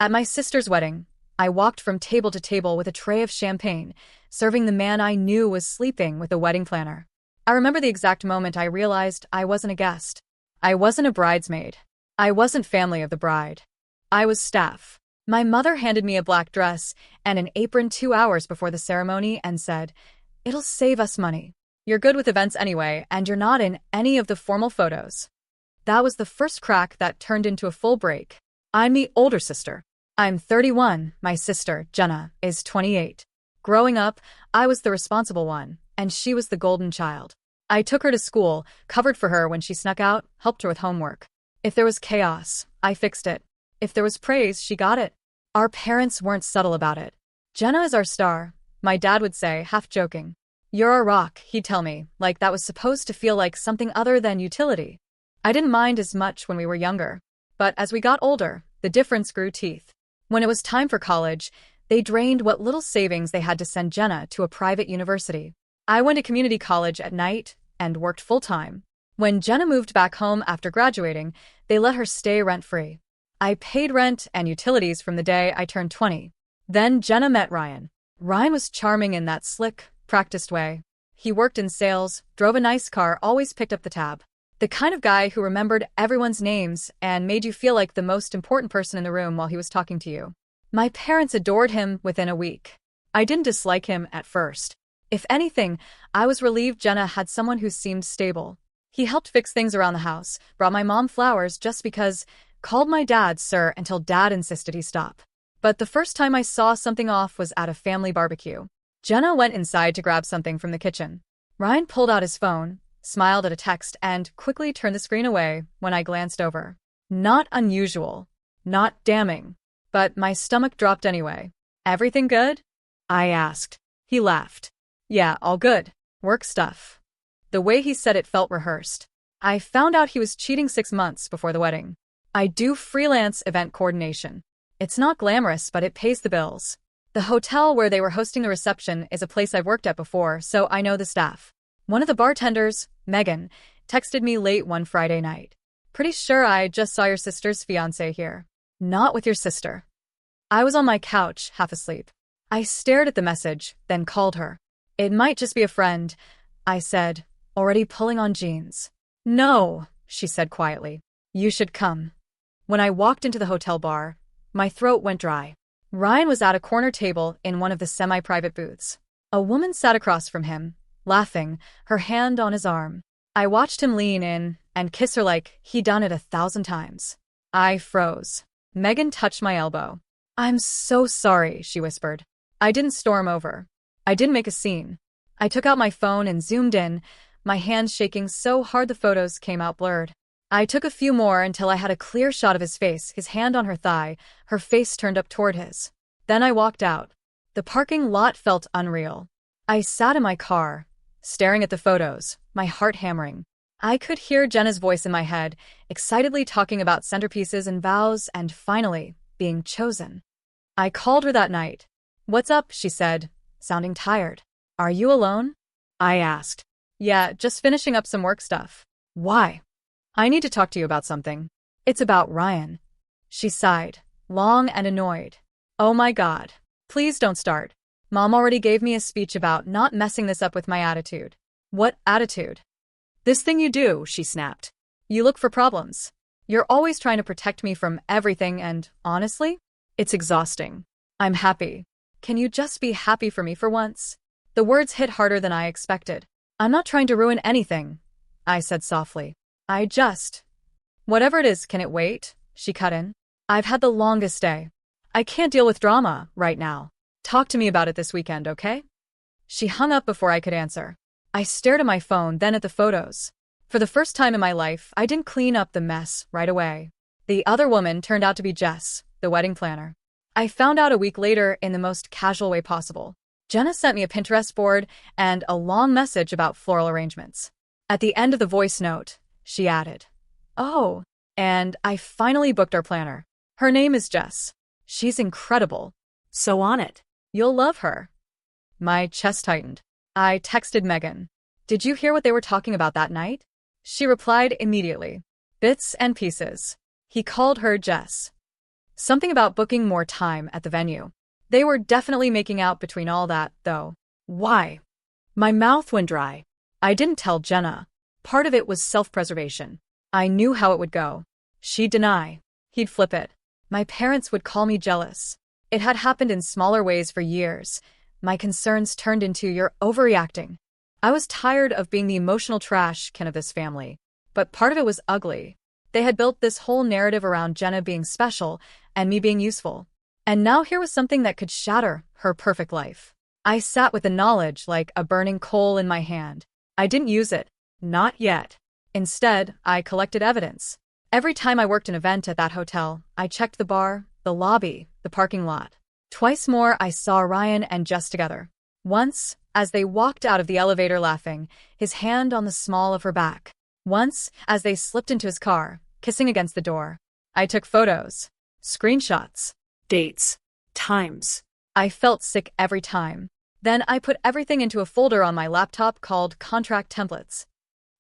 At my sister's wedding, I walked from table to table with a tray of champagne, serving the man I knew was sleeping with a wedding planner. I remember the exact moment I realized I wasn't a guest. I wasn't a bridesmaid. I wasn't family of the bride. I was staff. My mother handed me a black dress and an apron 2 hours before the ceremony and said, "It'll save us money. You're good with events anyway, and you're not in any of the formal photos." That was the first crack that turned into a full break. I'm the older sister. I'm 31, my sister, Jenna, is 28. Growing up, I was the responsible one, and she was the golden child. I took her to school, covered for her when she snuck out, helped her with homework. If there was chaos, I fixed it. If there was praise, she got it. Our parents weren't subtle about it. "Jenna is our star," my dad would say, half joking. "You're our rock," he'd tell me, like that was supposed to feel like something other than utility. I didn't mind as much when we were younger. But as we got older, the difference grew teeth. When it was time for college, they drained what little savings they had to send Jenna to a private university. I went to community college at night and worked full-time. When Jenna moved back home after graduating, they let her stay rent-free. I paid rent and utilities from the day I turned 20. Then Jenna met Ryan. Ryan was charming in that slick, practiced way. He worked in sales, drove a nice car, always picked up the tab. The kind of guy who remembered everyone's names and made you feel like the most important person in the room while he was talking to you. My parents adored him within a week. I didn't dislike him at first. If anything, I was relieved Jenna had someone who seemed stable. He helped fix things around the house, brought my mom flowers just because, called my dad sir until dad insisted he stop. But the first time I saw something off was at a family barbecue. Jenna went inside to grab something from the kitchen. Ryan pulled out his phone, smiled at a text, and quickly turned the screen away when I glanced over. Not unusual. Not damning. But my stomach dropped anyway. "Everything good?" I asked. He laughed. "Yeah, all good. Work stuff." The way he said it felt rehearsed. I found out he was cheating 6 months before the wedding. I do freelance event coordination. It's not glamorous, but it pays the bills. The hotel where they were hosting the reception is a place I've worked at before, so I know the staff. One of the bartenders, Megan, texted me late one Friday night. "Pretty sure I just saw your sister's fiancé here." "Not with your sister." I was on my couch, half asleep. I stared at the message, then called her. "It might just be a friend," I said, already pulling on jeans. "No," she said quietly. "You should come." When I walked into the hotel bar, my throat went dry. Ryan was at a corner table in one of the semi-private booths. A woman sat across from him, laughing, her hand on his arm. I watched him lean in and kiss her like he'd done it 1,000 times. I froze. Megan touched my elbow. "I'm so sorry," she whispered. I didn't storm over. I didn't make a scene. I took out my phone and zoomed in, my hands shaking so hard the photos came out blurred. I took a few more until I had a clear shot of his face, his hand on her thigh, her face turned up toward his. Then I walked out. The parking lot felt unreal. I sat in my car, staring at the photos, my heart hammering. I could hear Jenna's voice in my head, excitedly talking about centerpieces and vows and finally, being chosen. I called her that night. "What's up?" she said, sounding tired. "Are you alone?" I asked. "Yeah, just finishing up some work stuff." "Why?" "I need to talk to you about something." "It's about Ryan." She sighed, long and annoyed. "Oh my God. Please don't start. Mom already gave me a speech about not messing this up with my attitude." "What attitude?" "This thing you do," she snapped. "You look for problems. You're always trying to protect me from everything and, honestly, it's exhausting. I'm happy. Can you just be happy for me for once?" The words hit harder than I expected. "I'm not trying to ruin anything," I said softly. Whatever it is, can it wait?" she cut in. "I've had the longest day. I can't deal with drama right now. Talk to me about it this weekend, okay?" She hung up before I could answer. I stared at my phone, then at the photos. For the first time in my life, I didn't clean up the mess right away. The other woman turned out to be Jess, the wedding planner. I found out a week later in the most casual way possible. Jenna sent me a Pinterest board and a long message about floral arrangements. At the end of the voice note, she added, "Oh, and I finally booked our planner. Her name is Jess. She's incredible. So on it. You'll love her." My chest tightened. I texted Megan. "Did you hear what they were talking about that night?" She replied immediately. "Bits and pieces. He called her Jess." Something about booking more time at the venue. They were definitely making out between all that, though. Why? My mouth went dry. I didn't tell Jenna. Part of it was self-preservation. I knew how it would go. She'd deny. He'd flip it. My parents would call me jealous. It had happened in smaller ways for years. My concerns turned into "you're overreacting." I was tired of being the emotional trash can of this family. But part of it was ugly. They had built this whole narrative around Jenna being special and me being useful. And now here was something that could shatter her perfect life. I sat with the knowledge like a burning coal in my hand. I didn't use it. Not yet. Instead, I collected evidence. Every time I worked an event at that hotel, I checked the bar, the lobby, the parking lot. Twice more, I saw Ryan and Jess together. Once, as they walked out of the elevator laughing, his hand on the small of her back. Once, as they slipped into his car, kissing against the door. I took photos, screenshots, dates, times. I felt sick every time. Then I put everything into a folder on my laptop called Contract Templates.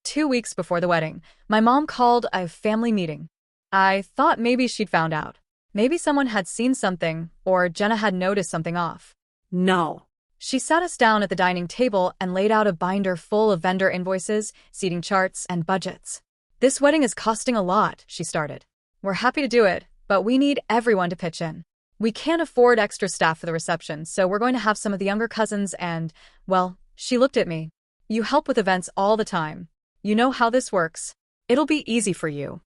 2 weeks before the wedding, my mom called a family meeting. I thought maybe she'd found out. Maybe someone had seen something, or Jenna had noticed something off. No. She sat us down at the dining table and laid out a binder full of vendor invoices, seating charts, and budgets. "This wedding is costing a lot," she started. "We're happy to do it, but we need everyone to pitch in. We can't afford extra staff for the reception, so we're going to have some of the younger cousins and, well," she looked at me. "You help with events all the time. You know how this works. It'll be easy for you."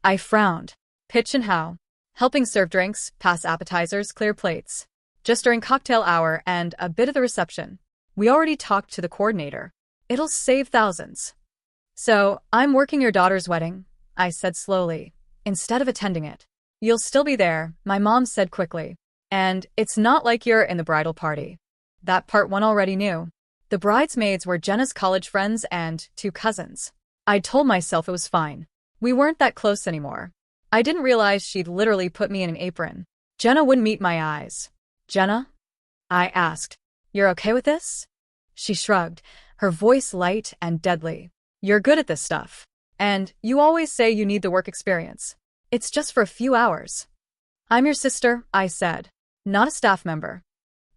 I frowned. Pitch in how? Helping serve drinks, pass appetizers, clear plates. Just during cocktail hour and a bit of the reception. We already talked to the coordinator. It'll save thousands. "So, I'm working your daughter's wedding," I said slowly, "instead of attending it. You'll still be there," my mom said quickly. "And it's not like you're in the bridal party." That part one already knew. The bridesmaids were Jenna's college friends and 2 cousins. I'd told myself it was fine. We weren't that close anymore. I didn't realize she'd literally put me in an apron. Jenna wouldn't meet my eyes. "Jenna?" I asked. "You're okay with this?" She shrugged, her voice light and deadly. "You're good at this stuff. And you always say you need the work experience. It's just for a few hours." "I'm your sister," I said. "Not a staff member."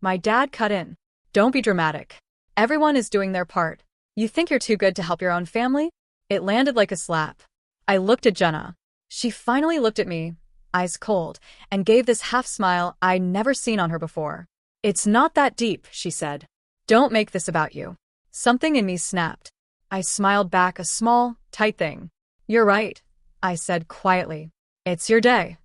My dad cut in. "Don't be dramatic. Everyone is doing their part. You think you're too good to help your own family?" It landed like a slap. I looked at Jenna. She finally looked at me, eyes cold, and gave this half-smile I'd never seen on her before. "It's not that deep," she said. "Don't make this about you." Something in me snapped. I smiled back, a small, tight thing. "You're right," I said quietly. "It's your day."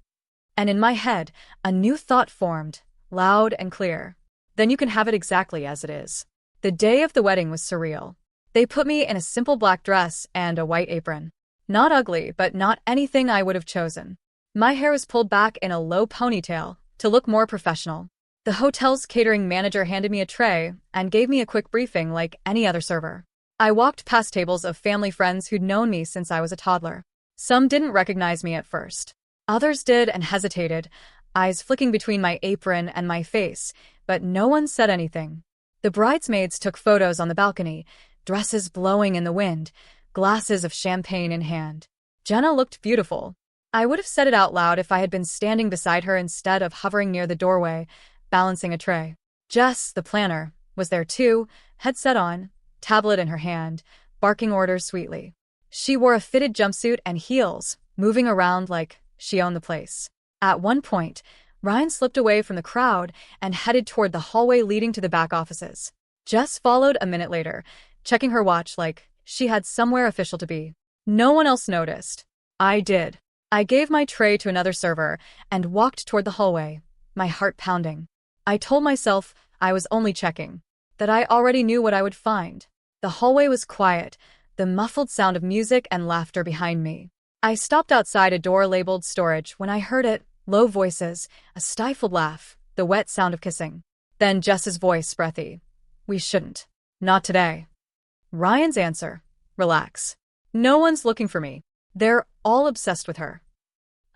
And in my head, a new thought formed, loud and clear. "Then you can have it exactly as it is." The day of the wedding was surreal. They put me in a simple black dress and a white apron. Not ugly, but not anything I would have chosen. My hair was pulled back in a low ponytail to look more professional. The hotel's catering manager handed me a tray and gave me a quick briefing like any other server. I walked past tables of family friends who'd known me since I was a toddler. Some didn't recognize me at first. Others did and hesitated, eyes flicking between my apron and my face, but no one said anything. The bridesmaids took photos on the balcony, dresses blowing in the wind, glasses of champagne in hand. Jenna looked beautiful. I would have said it out loud if I had been standing beside her instead of hovering near the doorway, balancing a tray. Jess, the planner, was there too, headset on, tablet in her hand, barking orders sweetly. She wore a fitted jumpsuit and heels, moving around like she owned the place. At one point, Ryan slipped away from the crowd and headed toward the hallway leading to the back offices. Jess followed a minute later, checking her watch like she had somewhere official to be. No one else noticed. I did. I gave my tray to another server and walked toward the hallway, my heart pounding. I told myself I was only checking, that I already knew what I would find. The hallway was quiet, the muffled sound of music and laughter behind me. I stopped outside a door labeled storage when I heard it, low voices, a stifled laugh, the wet sound of kissing. Then Jess's voice, breathy. "We shouldn't. Not today." Ryan's answer, "Relax. No one's looking for me. They're all obsessed with her."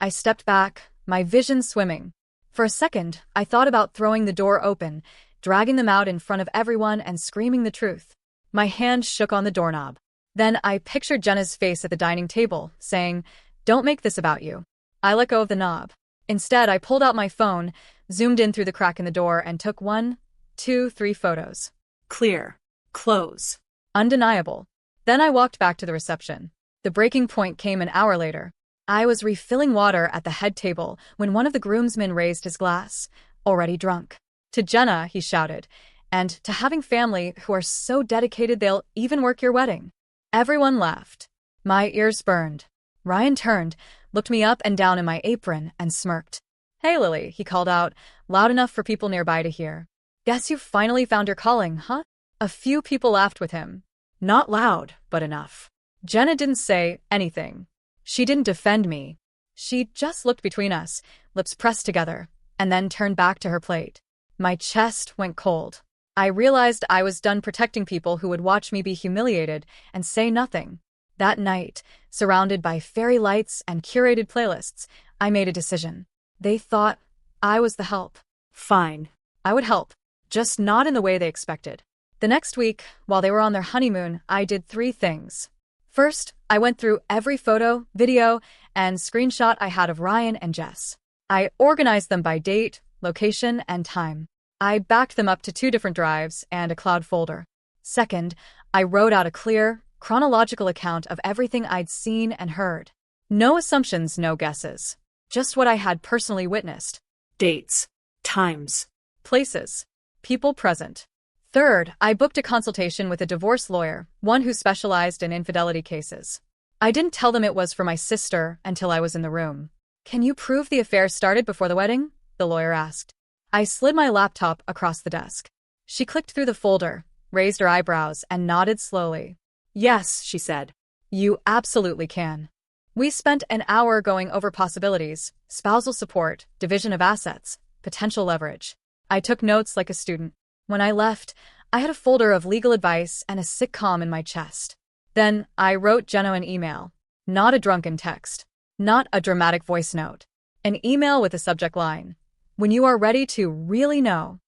I stepped back, my vision swimming. For a second, I thought about throwing the door open, dragging them out in front of everyone and screaming the truth. My hand shook on the doorknob. Then I pictured Jenna's face at the dining table, saying, "Don't make this about you." I let go of the knob. Instead, I pulled out my phone, zoomed in through the crack in the door, and took 1, 2, 3 photos. Clear. Close. Undeniable. Then I walked back to the reception. The breaking point came an hour later. I was refilling water at the head table when one of the groomsmen raised his glass, already drunk. "To Jenna," he shouted, "and to having family who are so dedicated they'll even work your wedding." Everyone laughed. My ears burned. Ryan turned, looked me up and down in my apron, and smirked. "Hey, Lily," he called out, loud enough for people nearby to hear. "Guess you finally found your calling, huh?" A few people laughed with him. Not loud, but enough. Jenna didn't say anything. She didn't defend me. She just looked between us, lips pressed together, and then turned back to her plate. My chest went cold. I realized I was done protecting people who would watch me be humiliated and say nothing. That night, surrounded by fairy lights and curated playlists, I made a decision. They thought I was the help. Fine. I would help, just not in the way they expected. The next week, while they were on their honeymoon, I did 3 things. First, I went through every photo, video, and screenshot I had of Ryan and Jess. I organized them by date, location, and time. I backed them up to 2 different drives and a cloud folder. Second, I wrote out a clear, chronological account of everything I'd seen and heard. No assumptions, no guesses. Just what I had personally witnessed. Dates, times, places, people present. Third, I booked a consultation with a divorce lawyer, one who specialized in infidelity cases. I didn't tell them it was for my sister until I was in the room. "Can you prove the affair started before the wedding?" the lawyer asked. I slid my laptop across the desk. She clicked through the folder, raised her eyebrows, and nodded slowly. "Yes," she said. "You absolutely can." We spent an hour going over possibilities, spousal support, division of assets, potential leverage. I took notes like a student. When I left, I had a folder of legal advice and a sitcom in my chest. Then I wrote Jenna an email. Not a drunken text. Not a dramatic voice note. An email with a subject line. "When you are ready to really know."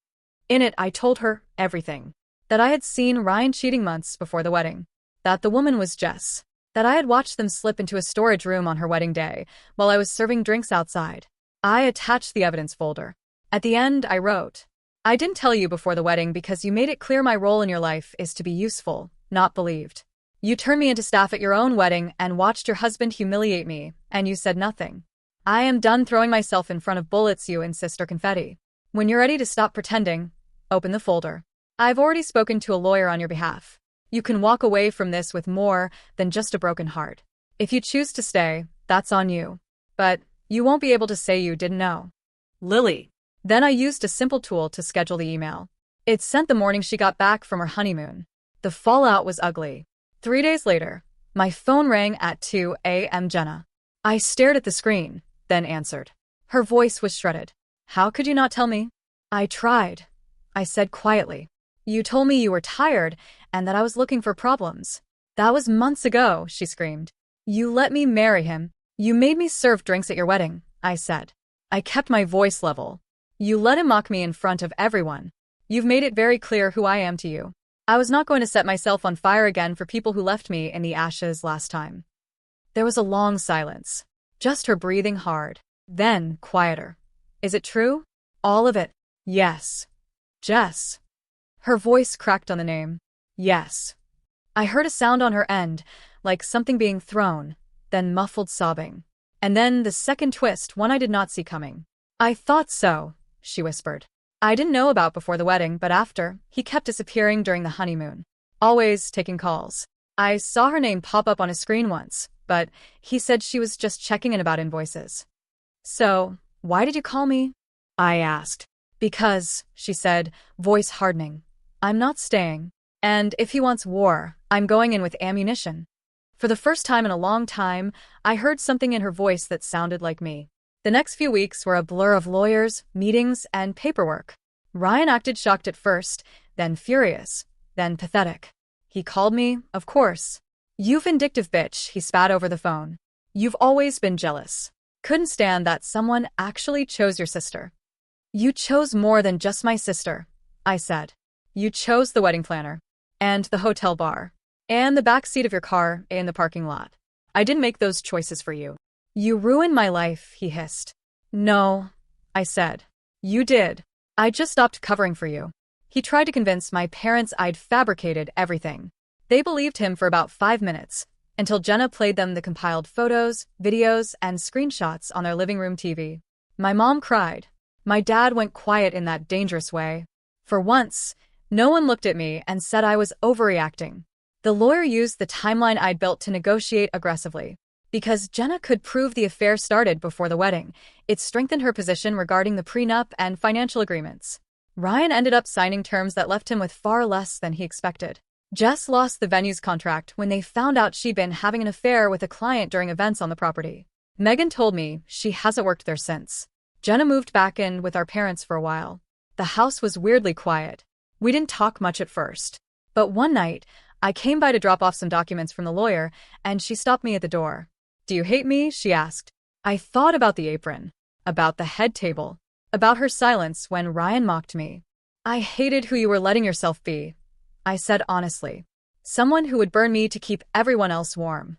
In it, I told her everything. That I had seen Ryan cheating months before the wedding. That the woman was Jess. That I had watched them slip into a storage room on her wedding day while I was serving drinks outside. I attached the evidence folder. At the end, I wrote, "I didn't tell you before the wedding because you made it clear my role in your life is to be useful, not believed. You turned me into staff at your own wedding and watched your husband humiliate me, and you said nothing. I am done throwing myself in front of bullets you insist are confetti. When you're ready to stop pretending, open the folder. I've already spoken to a lawyer on your behalf. You can walk away from this with more than just a broken heart. If you choose to stay, that's on you. But you won't be able to say you didn't know." Lily. Then I used a simple tool to schedule the email. It sent the morning she got back from her honeymoon. The fallout was ugly. 3 days later, my phone rang at 2 a.m. Jenna. I stared at the screen, then answered. Her voice was shredded. "How could you not tell me?" "I tried," I said quietly. "You told me you were tired and that I was looking for problems." "That was months ago," she screamed. "You let me marry him. You made me serve drinks at your wedding," I said. I kept my voice level. "You let him mock me in front of everyone. You've made it very clear who I am to you. I was not going to set myself on fire again for people who left me in the ashes last time." There was a long silence. Just her breathing hard. Then, quieter. "Is it true?" "All of it." "Yes." "Jess." Her voice cracked on the name. "Yes." I heard a sound on her end, like something being thrown, then muffled sobbing. And then the second twist, one I did not see coming. "I thought so," she whispered. "I didn't know about before the wedding, but after, he kept disappearing during the honeymoon. Always taking calls. I saw her name pop up on a screen once, but he said she was just checking in about invoices." "So, why did you call me?" I asked. "Because," she said, voice hardening, "I'm not staying. And if he wants war, I'm going in with ammunition." For the first time in a long time, I heard something in her voice that sounded like me. The next few weeks were a blur of lawyers, meetings, and paperwork. Ryan acted shocked at first, then furious, then pathetic. He called me, of course. "You vindictive bitch," he spat over the phone. "You've always been jealous. Couldn't stand that someone actually chose your sister." "You chose more than just my sister," I said. "You chose the wedding planner, and the hotel bar, and the back seat of your car in the parking lot. I didn't make those choices for you. You ruined my life," he hissed. No, I said. You did. I just stopped covering for you. He tried to convince my parents I'd fabricated everything. They believed him for about 5 minutes, until Jenna played them the compiled photos, videos, and screenshots on their living room TV. My mom cried. My dad went quiet in that dangerous way. For once, no one looked at me and said I was overreacting. The lawyer used the timeline I'd built to negotiate aggressively. Because Jenna could prove the affair started before the wedding, it strengthened her position regarding the prenup and financial agreements. Ryan ended up signing terms that left him with far less than he expected. Jess lost the venue's contract when they found out she'd been having an affair with a client during events on the property. Megan told me she hasn't worked there since. Jenna moved back in with our parents for a while. The house was weirdly quiet. We didn't talk much at first. But one night, I came by to drop off some documents from the lawyer, and she stopped me at the door. "Do you hate me?" she asked. I thought about the apron, about the head table, about her silence when Ryan mocked me. "I hated who you were letting yourself be," I said honestly. "Someone who would burn me to keep everyone else warm."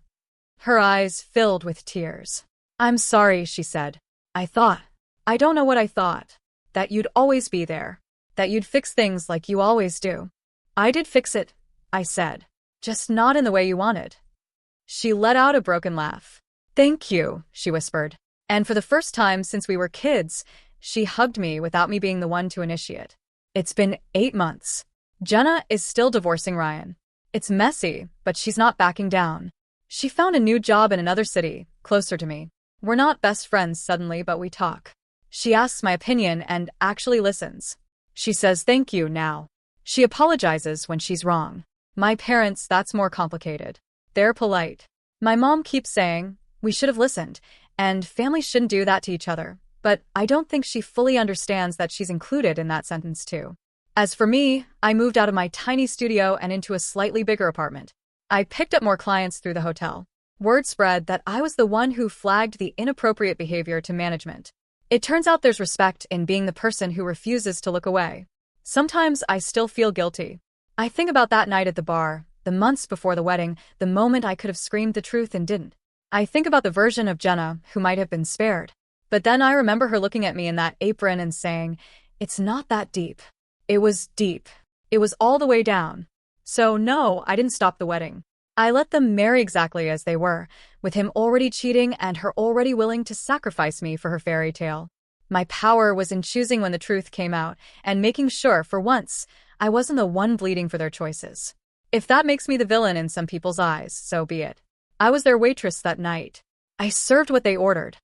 Her eyes filled with tears. "I'm sorry," she said. I don't know what I thought. That you'd always be there. That you'd fix things like you always do." "I did fix it," I said. "Just not in the way you wanted." She let out a broken laugh. "Thank you," she whispered. And for the first time since we were kids, she hugged me without me being the one to initiate. It's been 8 months. Jenna is still divorcing Ryan. It's messy, but she's not backing down. She found a new job in another city, closer to me. We're not best friends suddenly, but we talk. She asks my opinion and actually listens. She says thank you now. She apologizes when she's wrong. My parents, that's more complicated. They're polite. My mom keeps saying, we should have listened, and families shouldn't do that to each other. But I don't think she fully understands that she's included in that sentence too. As for me, I moved out of my tiny studio and into a slightly bigger apartment. I picked up more clients through the hotel. Word spread that I was the one who flagged the inappropriate behavior to management. It turns out there's respect in being the person who refuses to look away. Sometimes I still feel guilty. I think about that night at the bar, the months before the wedding, the moment I could have screamed the truth and didn't. I think about the version of Jenna who might have been spared. But then I remember her looking at me in that apron and saying, "It's not that deep." It was deep. It was all the way down. So no, I didn't stop the wedding. I let them marry exactly as they were, with him already cheating and her already willing to sacrifice me for her fairy tale. My power was in choosing when the truth came out and making sure, for once, I wasn't the one bleeding for their choices. If that makes me the villain in some people's eyes, so be it. I was their waitress that night. I served what they ordered.